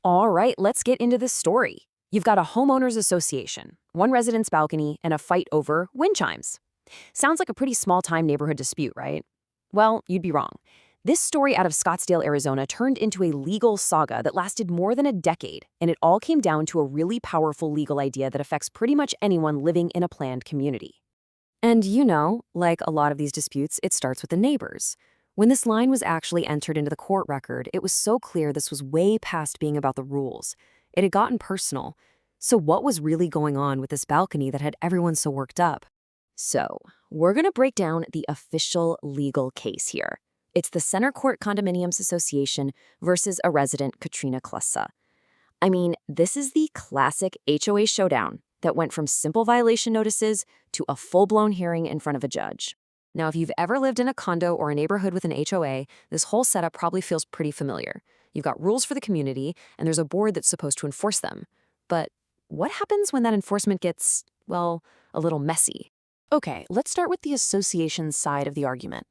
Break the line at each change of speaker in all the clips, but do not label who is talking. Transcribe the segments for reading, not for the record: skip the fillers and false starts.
All right, let's get into this story. You've got a homeowners association, one resident's balcony, and a fight over wind chimes. Sounds like a pretty small-time neighborhood dispute, right? Well, you'd be wrong. This story out of Scottsdale, Arizona turned into a legal saga that lasted more than a decade, and it all came down to a really powerful legal idea that affects pretty much anyone living in a planned community. And like a lot of these disputes, it starts with the neighbors. When this line was actually entered into the court record, it was so clear this was way past being about the rules. It had gotten personal. So what was really going on with this balcony that had everyone so worked up? So, we're going to break down the official legal case here. It's the Center Court Condominiums Association versus a resident, Katrina Klissas. I mean, this is the classic HOA showdown that went from simple violation notices to a full-blown hearing in front of a judge. Now, if you've ever lived in a condo or a neighborhood with an HOA, this whole setup probably feels pretty familiar. You've got rules for the community, and there's a board that's supposed to enforce them. But what happens when that enforcement gets, well, a little messy? Okay, let's start with the association's side of the argument.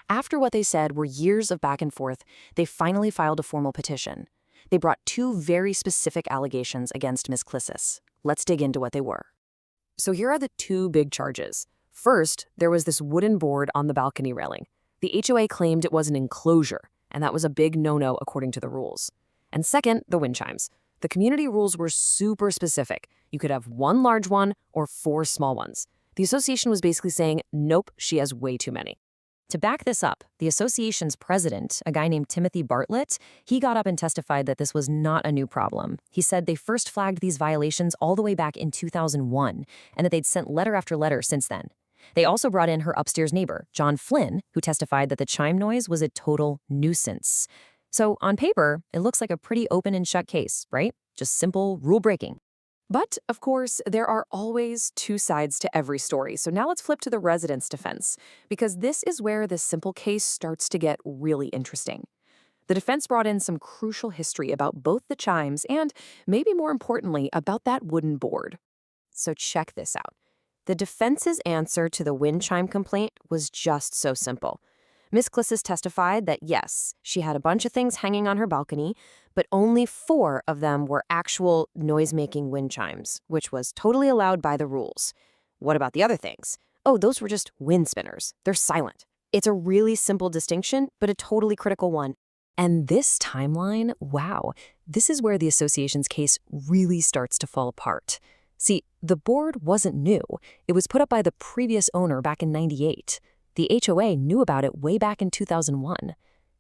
After what they said were years of back and forth, they finally filed a formal petition. They brought two very specific allegations against Ms. Klissas. Let's dig into what they were. So here are the two big charges. First, there was this wooden board on the balcony railing. The HOA claimed it was an enclosure, and that was a big no-no according to the rules. And second, the wind chimes. The community rules were super specific. You could have one large one or four small ones. The association was basically saying, nope, she has way too many. To back this up, the association's president, a guy named Timothy Bartlett, he got up and testified that this was not a new problem. He said they first flagged these violations all the way back in 2001, and that they'd sent letter after letter since then. They also brought in her upstairs neighbor, John Flynn, who testified that the chime noise was a total nuisance. So on paper, it looks like a pretty open and shut case, right? Just simple rule breaking. But, of course, there are always two sides to every story. So now let's flip to the resident's defense, because this is where this simple case starts to get really interesting. The defense brought in some crucial history about both the chimes and, maybe more importantly, about that wooden board. So check this out. The defense's answer to the wind chime complaint was just so simple. Ms. Klissas testified that yes, she had a bunch of things hanging on her balcony, but only 4 of them were actual noise-making wind chimes, which was totally allowed by the rules. What about the other things? Oh, those were just wind spinners. They're silent. It's a really simple distinction, but a totally critical one. And this timeline, wow, this is where the association's case really starts to fall apart. See, the board wasn't new. It was put up by the previous owner back in '98. The HOA knew about it way back in 2001.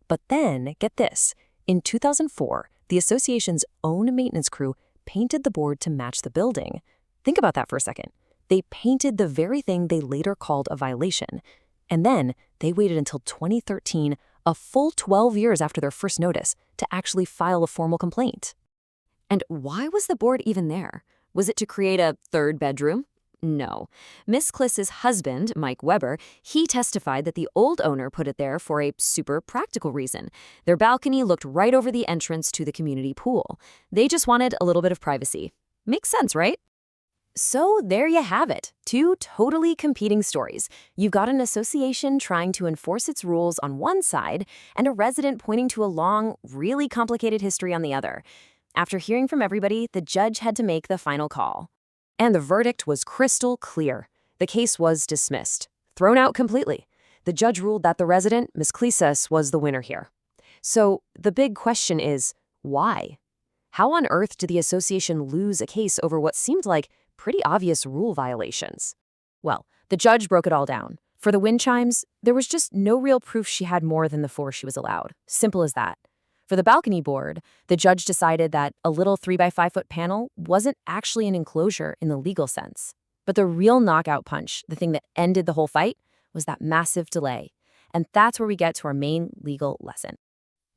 But then, get this, in 2004, the association's own maintenance crew painted the board to match the building. Think about that for a second. They painted the very thing they later called a violation. And then they waited until 2013, a full 12 years after their first notice, to actually file a formal complaint. And why was the board even there? Was it to create a third bedroom? No. Ms. Klissas' husband, Mike Weber, he testified that the old owner put it there for a super practical reason. Their balcony looked right over the entrance to the community pool. They just wanted a little bit of privacy. Makes sense, right? So there you have it. 2 totally competing stories. You've got an association trying to enforce its rules on one side and a resident pointing to a long, really complicated history on the other. After hearing from everybody, the judge had to make the final call. And the verdict was crystal clear. The case was dismissed, thrown out completely. The judge ruled that the resident, Ms. Klissas, was the winner here. So the big question is, why? How on earth did the association lose a case over what seemed like pretty obvious rule violations? Well, the judge broke it all down. For the wind chimes, there was just no real proof she had more than the 4 she was allowed. Simple as that. For the balcony board, the judge decided that a little 3x5-foot panel wasn't actually an enclosure in the legal sense. But the real knockout punch, the thing that ended the whole fight, was that massive delay. And that's where we get to our main legal lesson.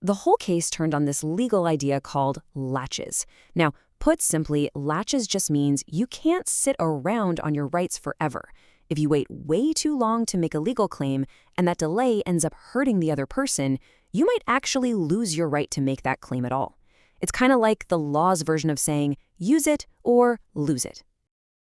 The whole case turned on this legal idea called latches. Now, put simply, latches just means you can't sit around on your rights forever. If you wait way too long to make a legal claim and that delay ends up hurting the other person, you might actually lose your right to make that claim at all. It's kind of like the law's version of saying, use it or lose it.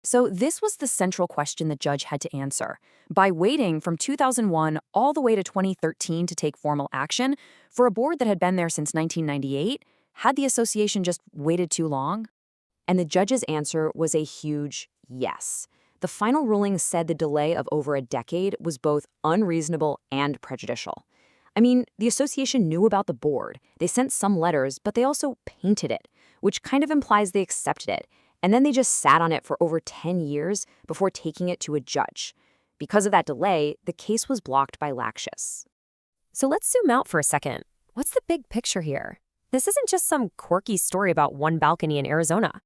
So this was the central question the judge had to answer. By waiting from 2001 all the way to 2013 to take formal action, for a board that had been there since 1998, Had the association just waited too long? And the judge's answer was a huge yes. The final ruling said the delay of over a decade was both unreasonable and prejudicial. I mean, the association knew about the board. They sent some letters, but they also painted it, which kind of implies they accepted it. And then they just sat on it for over 10 years before taking it to a judge. Because of that delay, the case was blocked by laches. So let's zoom out for a second. What's the big picture here? This isn't just some quirky story about one balcony in Arizona.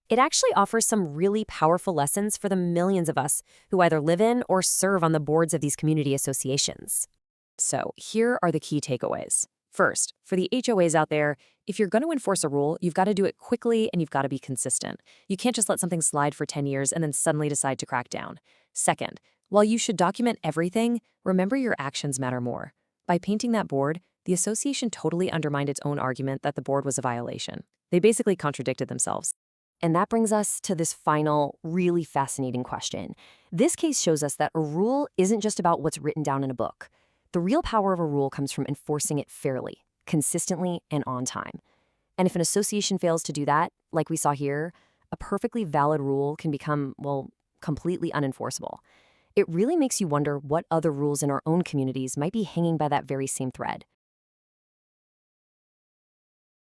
It actually offers some really powerful lessons for the millions of us who either live in or serve on the boards of these community associations. So here are the key takeaways. First, for the HOAs out there, if you're going to enforce a rule, you've got to do it quickly and you've got to be consistent. You can't just let something slide for 10 years and then suddenly decide to crack down. Second, while you should document everything, remember your actions matter more. By painting that board, the association totally undermined its own argument that the board was a violation. They basically contradicted themselves. And that brings us to this final, really fascinating question. This case shows us that a rule isn't just about what's written down in a book. The real power of a rule comes from enforcing it fairly, consistently, and on time. And if an association fails to do that, like we saw here, a perfectly valid rule can become, well, completely unenforceable. It really makes you wonder what other rules in our own communities might be hanging by that very same thread.